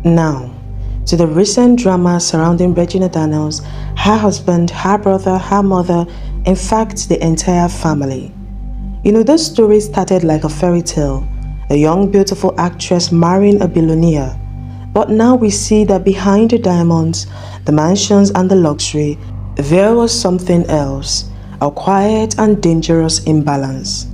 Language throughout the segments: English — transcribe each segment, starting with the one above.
Now, to the recent drama surrounding Regina Daniels, her husband, her brother, her mother, in fact, the entire family. This story started like a fairy tale, a young, beautiful actress marrying a billionaire. But now we see that behind the diamonds, the mansions, and the luxury, there was something else, a quiet and dangerous imbalance.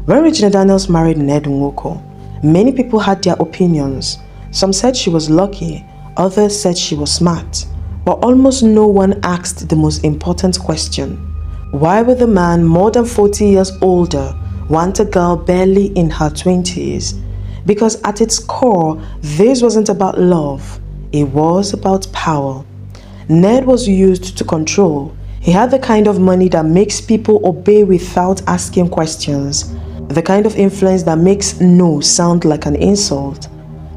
When Regina Daniels married Ned Nwoko, many people had their opinions. Some said she was lucky, others said she was smart, but almost no one asked the most important question. Why would the man more than 40 years older want a girl barely in her 20s? Because at its core, this wasn't about love, it was about power. Ned was used to control. He had the kind of money that makes people obey without asking questions, the kind of influence that makes no sound like an insult.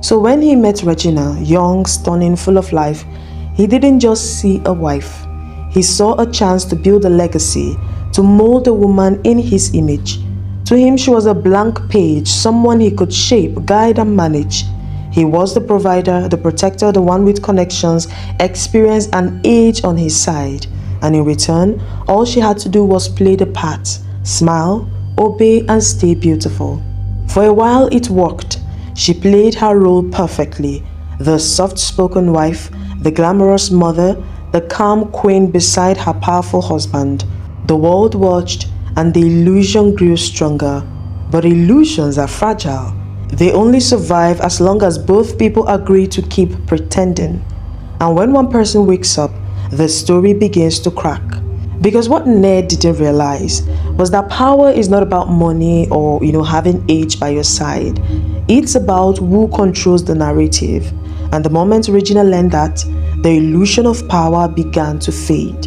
So when he met Regina, young, stunning, full of life, he didn't just see a wife. He saw a chance to build a legacy, to mold a woman in his image. To him, she was a blank page, someone he could shape, guide, and manage. He was the provider, the protector, the one with connections, experience, and age on his side. And in return, all she had to do was play the part, smile, obey, and stay beautiful. For a while, it worked. She played her role perfectly. The soft-spoken wife, the glamorous mother, the calm queen beside her powerful husband. The world watched, and the illusion grew stronger. But illusions are fragile. They only survive as long as both people agree to keep pretending. And when one person wakes up, the story begins to crack. Because what Ned didn't realize was that power is not about money or, having age by your side. It's about who controls the narrative. And the moment Regina learned that, the illusion of power began to fade.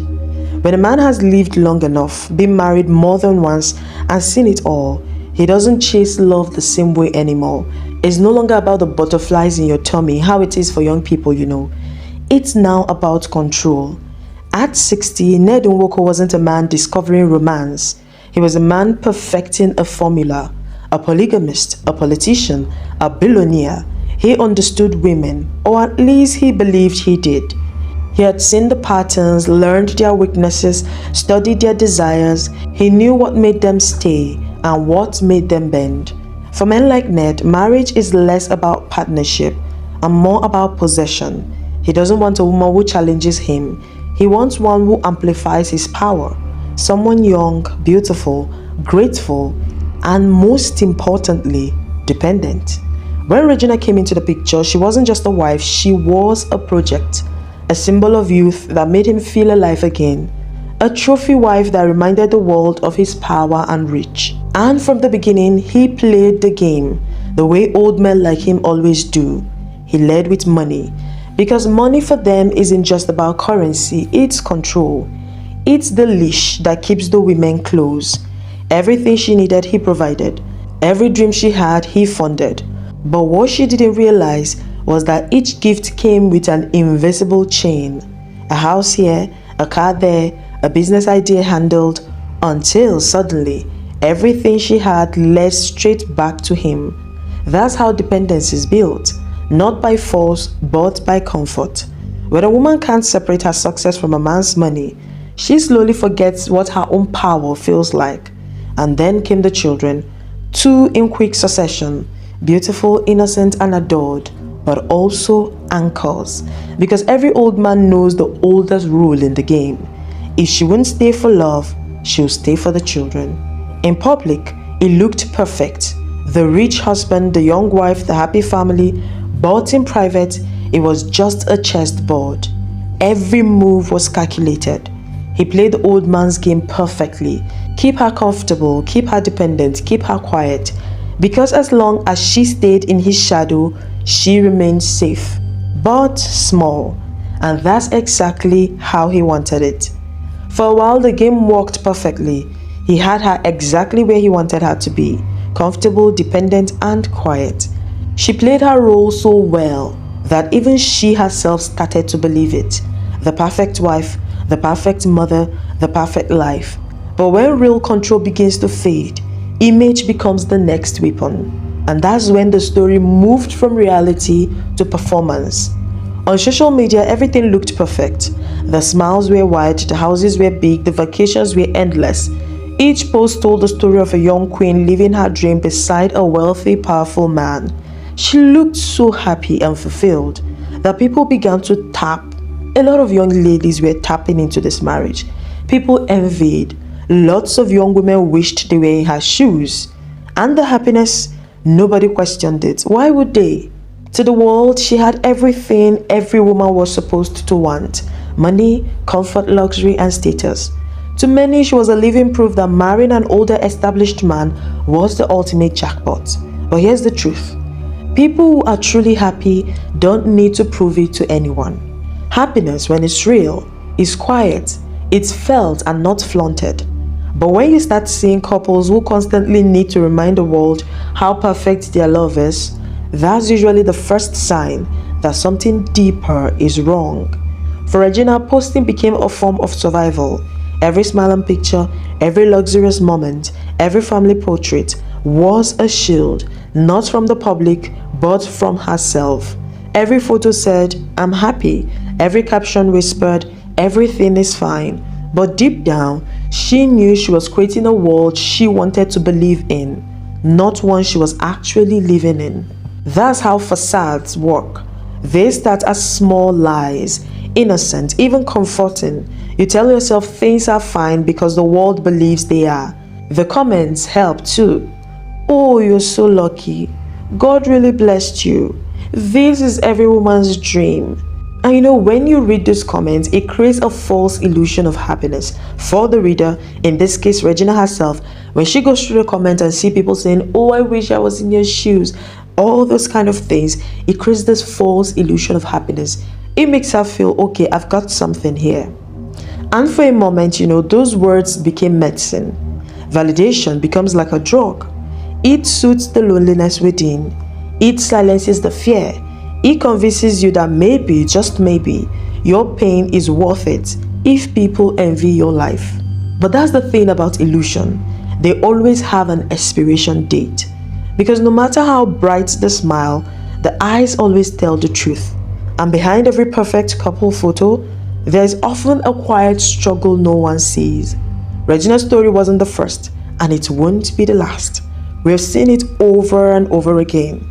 When a man has lived long enough, been married more than once, and seen it all, he doesn't chase love the same way anymore. It's no longer about the butterflies in your tummy, how it is for young people, It's now about control. At 60, Ned Nwoko wasn't a man discovering romance. He was a man perfecting a formula, a polygamist, a politician, a billionaire. He understood women, or at least he believed he did. He had seen the patterns, learned their weaknesses, studied their desires. He knew what made them stay and what made them bend. For men like Ned, marriage is less about partnership and more about possession. He doesn't want a woman who challenges him. He wants one who amplifies his power. Someone young, beautiful, grateful, and most importantly, dependent. When Regina came into the picture, she wasn't just a wife, she was a project. A symbol of youth that made him feel alive again. A trophy wife that reminded the world of his power and reach. And from the beginning, he played the game, the way old men like him always do. He led with money. Because money for them isn't just about currency, it's control. It's the leash that keeps the women close. Everything she needed, he provided. Every dream she had, he funded. But what she didn't realize was that each gift came with an invisible chain. A house here, a car there, a business idea handled, until suddenly, everything she had led straight back to him. That's how dependence is built. Not by force, but by comfort. When a woman can't separate her success from a man's money, she slowly forgets what her own power feels like. And then came the children, 2 in quick succession, beautiful, innocent, and adored, but also anchors. Because every old man knows the oldest rule in the game. If she won't stay for love, she'll stay for the children. In public, it looked perfect. The rich husband, the young wife, the happy family. But in private, it was just a chessboard. Every move was calculated. He played the old man's game perfectly. Keep her comfortable, keep her dependent, keep her quiet. Because as long as she stayed in his shadow, she remained safe, but small. And that's exactly how he wanted it. For a while, the game worked perfectly. He had her exactly where he wanted her to be, comfortable, dependent, and quiet. She played her role so well that even she herself started to believe it. The perfect wife, the perfect mother, the perfect life. But when real control begins to fade, image becomes the next weapon. And that's when the story moved from reality to performance. On social media, everything looked perfect. The smiles were wide, the houses were big, the vacations were endless. Each post told the story of a young queen living her dream beside a wealthy, powerful man. She looked so happy and fulfilled that people began to tap. A lot of young ladies were tapping into this marriage. People envied. Lots of young women wished they were in her shoes. And the happiness, nobody questioned it. Why would they? To the world, she had everything every woman was supposed to want: money, comfort, luxury, and status. To many, she was a living proof that marrying an older established man was the ultimate jackpot. But here's the truth. People who are truly happy don't need to prove it to anyone. Happiness, when it's real, is quiet, it's felt and not flaunted. But when you start seeing couples who constantly need to remind the world how perfect their love is, that's usually the first sign that something deeper is wrong. For Regina, posting became a form of survival. Every smiling picture, every luxurious moment, every family portrait was a shield, not from the public, but from herself. Every photo said, "I'm happy." Every caption whispered, "Everything is fine." But deep down, she knew she was creating a world she wanted to believe in, not one she was actually living in. That's how facades work. They start as small lies, innocent, even comforting. You tell yourself things are fine because the world believes they are. The comments help too. "Oh, you're so lucky. God really blessed you. This is every woman's dream." And when you read those comments, it creates a false illusion of happiness for the reader, in this case Regina herself. When she goes through the comments and see people saying, "Oh, I wish I was in your shoes," all those kind of things, it creates this false illusion of happiness. It makes her feel, okay, I've got something here. And for a moment, those words became medicine. Validation becomes like a drug. It soothes the loneliness within. It silences the fear. It convinces you that maybe, just maybe, your pain is worth it if people envy your life. But that's the thing about illusion. They always have an expiration date. Because no matter how bright the smile, the eyes always tell the truth. And behind every perfect couple photo, there is often a quiet struggle no one sees. Regina's story wasn't the first, and it won't be the last. We have seen it over and over again.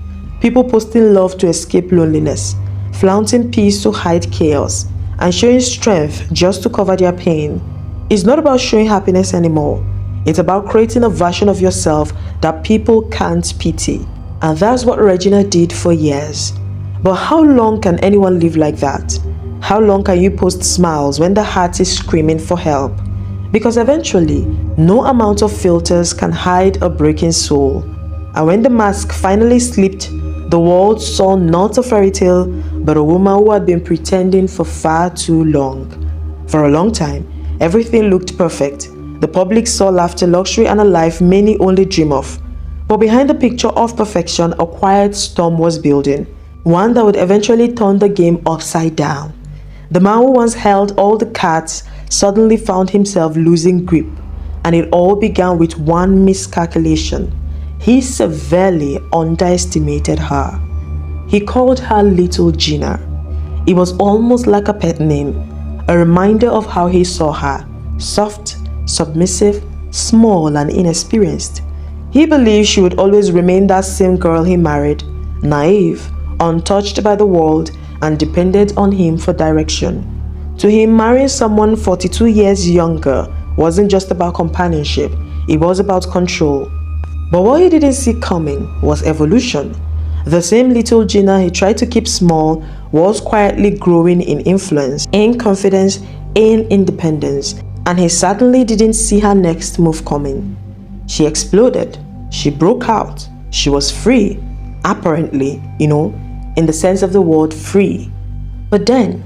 People posting love to escape loneliness, flaunting peace to hide chaos, and showing strength just to cover their pain. It's not about showing happiness anymore. It's about creating a version of yourself that people can't pity. And that's what Regina did for years. But how long can anyone live like that? How long can you post smiles when the heart is screaming for help? Because eventually, no amount of filters can hide a breaking soul. And when the mask finally slipped, the world saw not a fairy tale, but a woman who had been pretending for far too long. For a long time, everything looked perfect. The public saw laughter, luxury, and a life many only dream of. But behind the picture of perfection, a quiet storm was building. One that would eventually turn the game upside down. The man who once held all the cards suddenly found himself losing grip. And it all began with one miscalculation. He severely underestimated her. He called her Little Gina. It was almost like a pet name, a reminder of how he saw her: soft, submissive, small, and inexperienced. He believed she would always remain that same girl he married, naive, untouched by the world, and dependent on him for direction. To him, marrying someone 42 years younger wasn't just about companionship, it was about control. But what he didn't see coming was evolution. The same Little Gina he tried to keep small was quietly growing in influence, in confidence, in independence, and he certainly didn't see her next move coming. She exploded. She broke out. She was free. Apparently, in the sense of the word free. But then,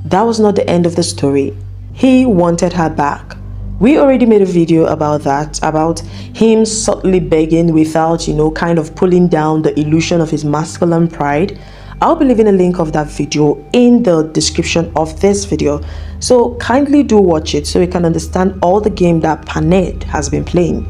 that was not the end of the story. He wanted her back. We already made a video about that, about him subtly begging without, kind of pulling down the illusion of his masculine pride. I'll be leaving a link of that video in the description of this video. So kindly do watch it so you can understand all the game that Ned has been playing.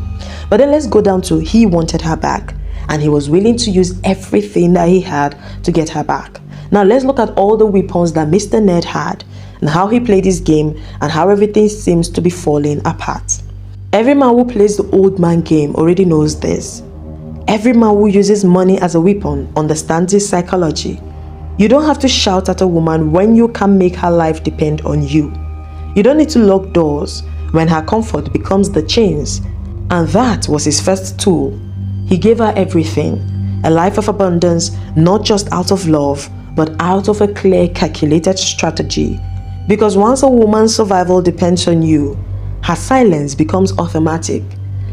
But then let's go down to he wanted her back. and he was willing to use everything that he had to get her back. Now let's look at all the weapons that Mr. Ned had and how he played his game and how everything seems to be falling apart. Every man who plays the old man game already knows this. Every man who uses money as a weapon understands this psychology. You don't have to shout at a woman when you can make her life depend on you. You don't need to lock doors when her comfort becomes the chains. And that was his first tool. He gave her everything, a life of abundance, not just out of love, but out of a clear, calculated strategy. Because once a woman's survival depends on you, her silence becomes automatic.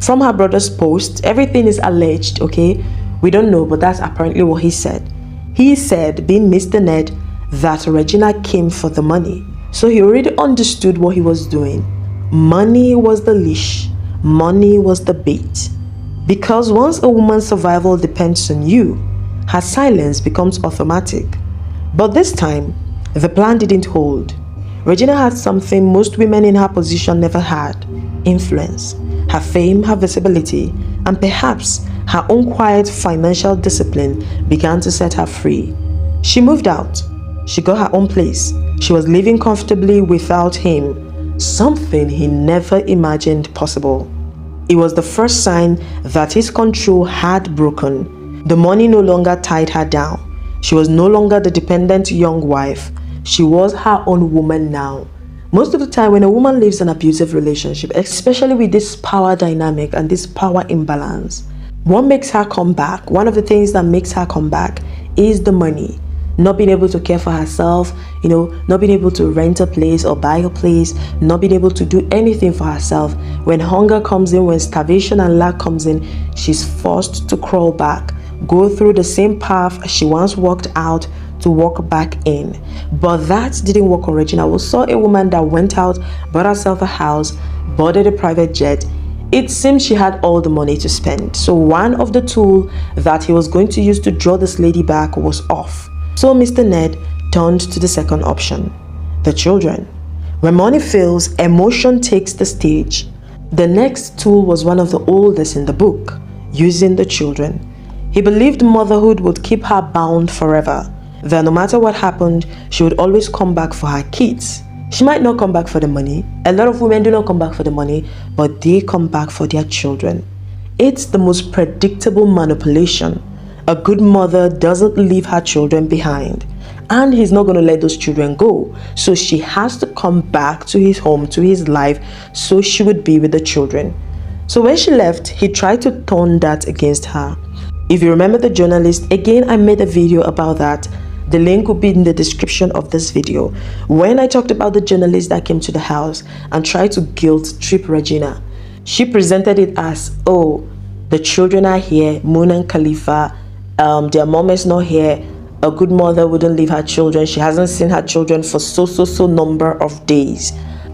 From her brother's post, everything is alleged, okay? We don't know, but that's apparently what he said. He said, being Mr. Ned, that Regina came for the money. So he already understood what he was doing. Money was the leash. Money was the bait. Because once a woman's survival depends on you, her silence becomes automatic. But this time, the plan didn't hold. Regina had something most women in her position never had: influence. Her fame, her visibility, and perhaps her own quiet financial discipline began to set her free. She moved out. She got her own place. She was living comfortably without him, something he never imagined possible. It was the first sign that his control had broken. The money no longer tied her down. She was no longer the dependent young wife. She was her own woman now. Most of the time when a woman lives an abusive relationship, especially with this power dynamic and this power imbalance, what makes her come back, one of the things that makes her come back is the money. Not being able to care for herself, not being able to rent a place or buy a place, not being able to do anything for herself. When hunger comes in, when starvation and lack comes in, she's forced to crawl back, go through the same path she once walked out to walk back in. But that didn't work on Regina. We saw a woman that went out, bought herself a house, boarded a private jet. It seemed she had all the money to spend. So one of the tools that he was going to use to draw this lady back was off. So Mr. Ned turned to the second option, the children. When money fails, emotion takes the stage. The next tool was one of the oldest in the book, using the children. He believed motherhood would keep her bound forever, that no matter what happened, she would always come back for her kids. She might not come back for the money. A lot of women do not come back for the money, but they come back for their children. It's the most predictable manipulation. A good mother doesn't leave her children behind, and he's not going to let those children go. So she has to come back to his home, to his life, so she would be with the children. So when she left, he tried to turn that against her. If you remember the journalist, again, I made a video about that. The link will be in the description of this video. When I talked about the journalist that came to the house and tried to guilt trip Regina, she presented it as, oh, the children are here, Moon and Khalifa, their mom is not here. A good mother wouldn't leave her children. She hasn't seen her children for so number of days.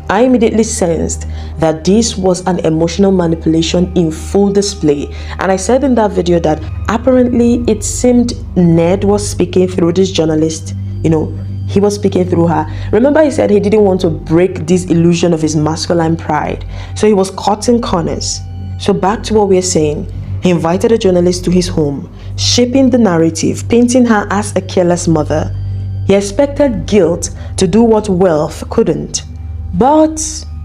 I immediately sensed that this was an emotional manipulation in full display. And I said in that video that apparently it seemed Ned was speaking through this journalist. He was speaking through her. Remember, he said he didn't want to break this illusion of his masculine pride. So he was cutting corners. So back to what we're saying. He invited a journalist to his home, shaping the narrative, painting her as a careless mother. He expected guilt to do what wealth couldn't. But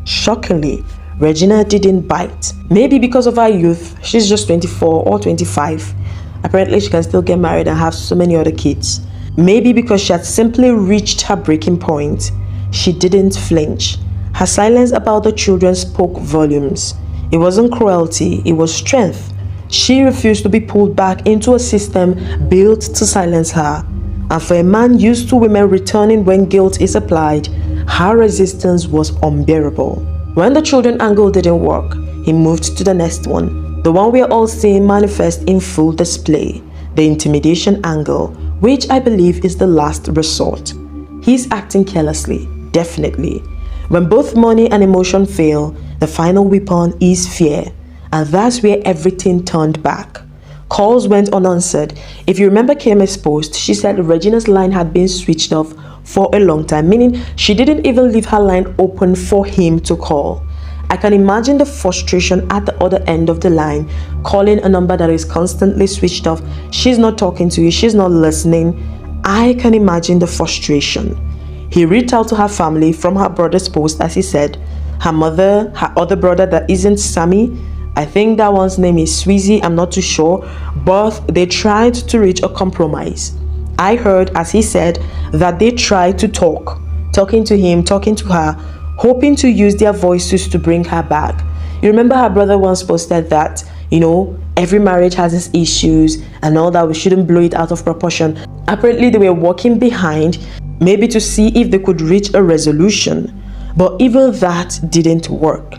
shockingly, Regina didn't bite. Maybe because of her youth, she's just 24 or 25. Apparently she can still get married and have so many other kids. Maybe because she had simply reached her breaking point, she didn't flinch. Her silence about the children spoke volumes. It wasn't cruelty, it was strength. She refused to be pulled back into a system built to silence her. And for a man used to women returning when guilt is applied, her resistance was unbearable. When the children angle didn't work, he moved to the next one, the one we are all seeing manifest in full display, the intimidation angle, which I believe is the last resort. He's acting carelessly, definitely. When both money and emotion fail, the final weapon is fear. And that's where everything turned back. Calls went unanswered. If you remember KM's post, she said Regina's line had been switched off for a long time, meaning she didn't even leave her line open for him to call. I can imagine the frustration at the other end of the line, calling a number that is constantly switched off. She's not talking to you, she's not listening. I can imagine the frustration. He reached out to her family from her brother's post, as he said. Her mother, her other brother that isn't Sammy, I think that one's name is Sweezy, I'm not too sure, but they tried to reach a compromise. I heard, as he said, that they tried to talking to him, talking to her, hoping to use their voices to bring her back. You remember her brother once posted that, every marriage has its issues and all that, we shouldn't blow it out of proportion. Apparently they were walking behind, maybe to see if they could reach a resolution, but even that didn't work.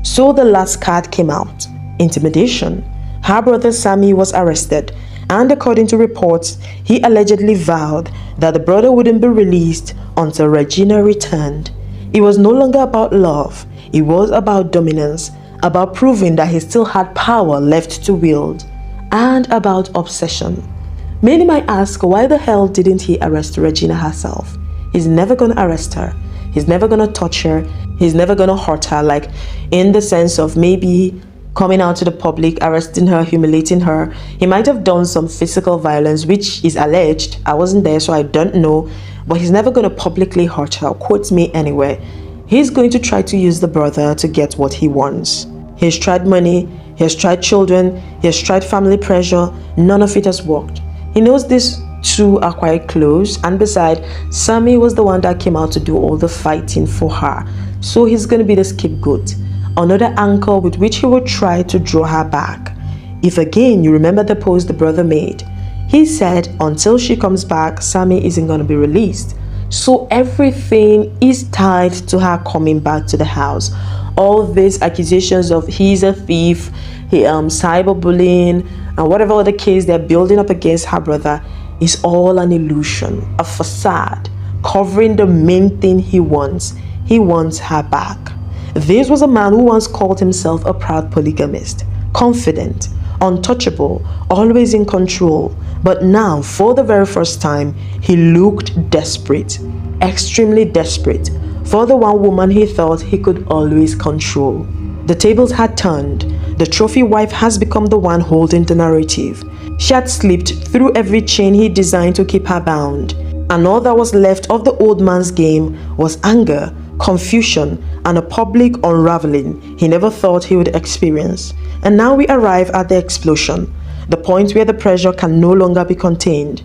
So the last card came out, intimidation. Her brother Sammy was arrested, and according to reports, he allegedly vowed that the brother wouldn't be released until Regina returned. It was no longer about love, it was about dominance, about proving that he still had power left to wield, and about obsession. Many might ask, why the hell didn't he arrest Regina herself? He's never gonna arrest her, he's never gonna touch her, he's never gonna hurt her, like in the sense of maybe coming out to the public, arresting her, humiliating her. He might have done some physical violence, which is alleged. I wasn't there, so I don't know, but he's never going to publicly hurt her, quote me anyway. He's going to try to use the brother to get what he wants. He's tried money, he has tried children, he has tried family pressure. None of it has worked. He knows these two are quite close, and besides, Sammy was the one that came out to do all the fighting for her, so he's going to be the scapegoat, another anchor with which he will try to draw her back. If again you remember the post the brother made, he said until she comes back, Sammy isn't going to be released. So everything is tied to her coming back to the house. All these accusations of he's a thief, cyberbullying, and whatever other case they're building up against her brother is all an illusion, a facade, covering the main thing he wants. He wants her back. This was a man who once called himself a proud polygamist, confident, untouchable, always in control. But now, for the very first time, he looked desperate, extremely desperate, for the one woman he thought he could always control. The tables had turned. The trophy wife has become the one holding the narrative. She had slipped through every chain he designed to keep her bound. And all that was left of the old man's game was anger, confusion, and a public unraveling he never thought he would experience. And now we arrive at the explosion, the point where the pressure can no longer be contained.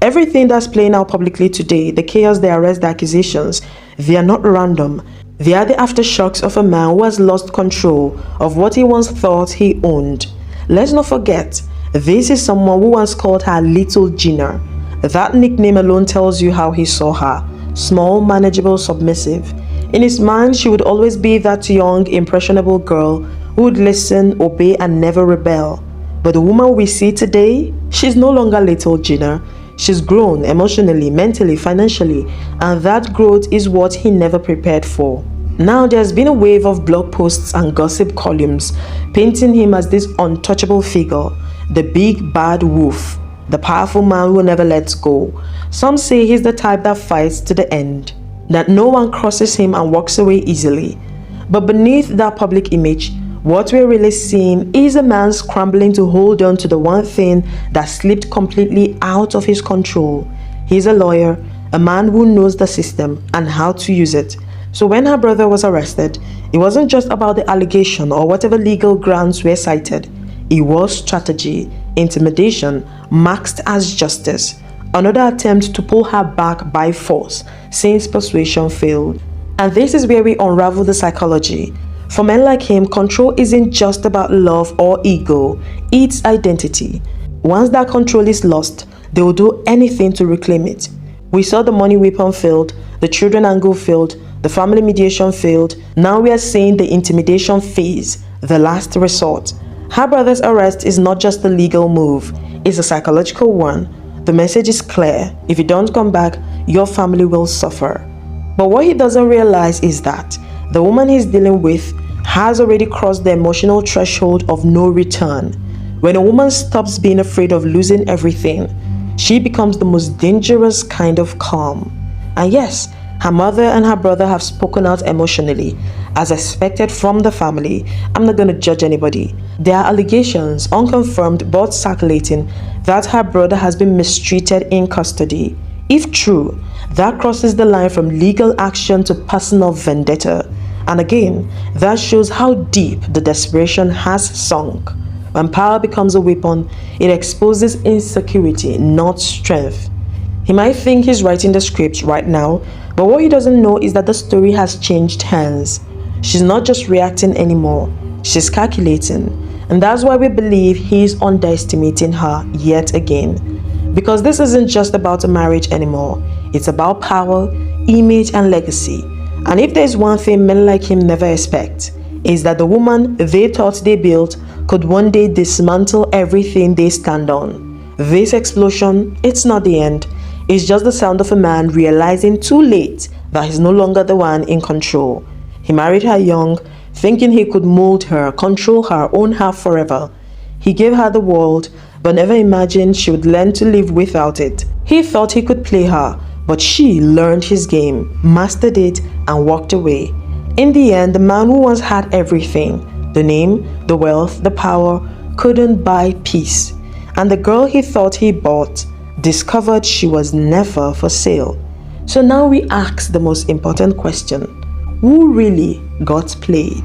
Everything that's playing out publicly today, the chaos, the arrest, the accusations, they are not random. They are the aftershocks of a man who has lost control of what he once thought he owned. Let's not forget, this is someone who once called her Little Gina. That nickname alone tells you how he saw her. Small, manageable, submissive. In his mind, she would always be that young, impressionable girl who would listen, obey, and never rebel. But the woman we see today, she's no longer Little Gina. She's grown emotionally, mentally, financially, and that growth is what he never prepared for. Now there's been a wave of blog posts and gossip columns painting him as this untouchable figure, the big bad wolf, the powerful man who never lets go. Some say he's the type that fights to the end, that no one crosses him and walks away easily. But beneath that public image, what we're really seeing is a man scrambling to hold on to the one thing that slipped completely out of his control. He's a lawyer, a man who knows the system and how to use it. So when her brother was arrested, it wasn't just about the allegation or whatever legal grounds were cited. It was strategy, intimidation, masked as justice. Another attempt to pull her back by force, since persuasion failed. And this is where we unravel the psychology. For men like him, control isn't just about love or ego, it's identity. Once that control is lost, they will do anything to reclaim it. We saw the money weapon failed, the children angle failed, the family mediation failed. Now we are seeing the intimidation phase, the last resort. Her brother's arrest is not just a legal move, it's a psychological one. The message is clear: if you don't come back, your family will suffer. But what he doesn't realize is that the woman he's dealing with has already crossed the emotional threshold of no return. When a woman stops being afraid of losing everything, she becomes the most dangerous kind of calm. And yes, her mother and her brother have spoken out emotionally, as expected from the family. I'm not going to judge anybody. There are allegations, unconfirmed but circulating, that her brother has been mistreated in custody. If true, that crosses the line from legal action to personal vendetta. And again, that shows how deep the desperation has sunk. When power becomes a weapon, it exposes insecurity, not strength. He might think he's writing the script right now, but what he doesn't know is that the story has changed hands. She's not just reacting anymore, she's calculating. And that's why we believe he's underestimating her yet again. Because this isn't just about a marriage anymore, it's about power, image, and legacy. And if there's one thing men like him never expect, is that the woman they thought they built could one day dismantle everything they stand on. This explosion, it's not the end. It's just the sound of a man realizing too late that he's no longer the one in control. He married her young, thinking he could mold her, control her, own her forever. He gave her the world, but never imagined she would learn to live without it. He thought he could play her, but she learned his game, mastered it, and walked away. In the end, the man who once had everything, the name, the wealth, the power, couldn't buy peace. And the girl he thought he bought discovered she was never for sale. So now we ask the most important question: who really got played?